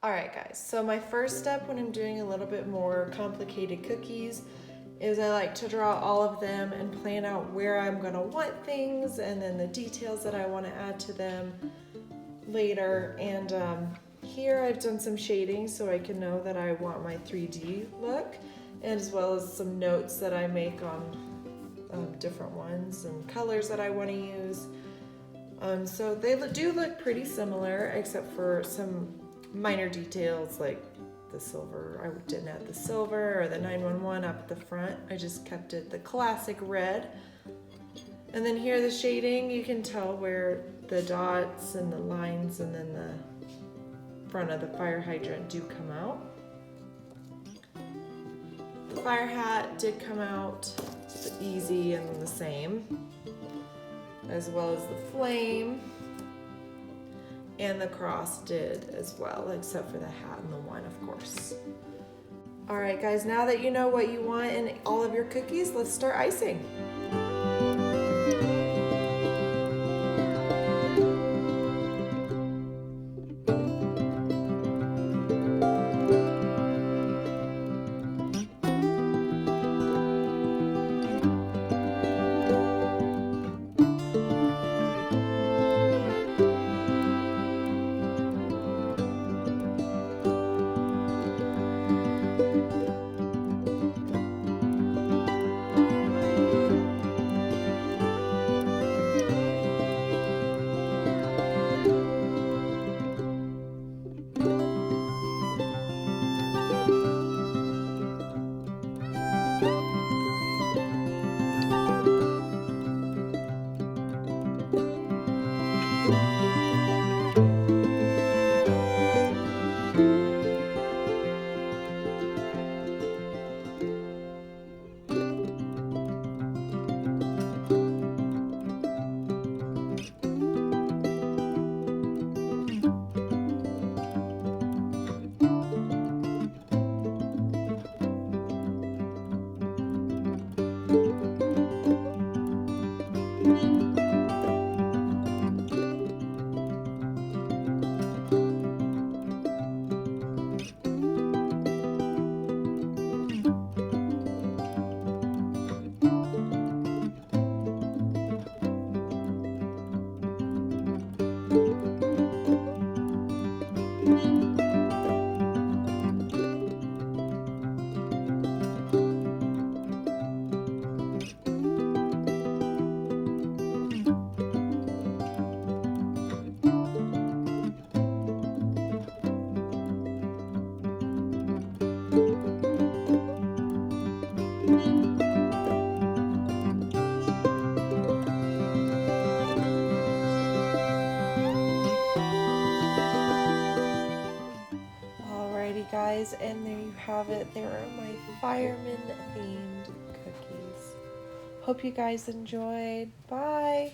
Alright guys, so my first step when I'm doing a little bit more complicated cookies is I like to draw all of them and plan out where I'm going to want things and then the details that I want to add to them later. And here I've done some shading so I can know that I want my 3D look, as well as some notes that I make on different ones and colors that I want to use. So they do look pretty similar except for some minor details like the silver. I didn't add the silver or the 911 up at the front. I just kept it the classic red. And then here the shading, you can tell where the dots and the lines and then the front of the fire hydrant do come out. The fire hat did come out easy and the same, as well as the flame. And the cross did as well, except for the hat and the one, of course. All right, guys, now that you know what you want in all of your cookies, let's start icing. Guys, and there you have it. There are my fireman themed cookies. Hope you guys enjoyed. Bye.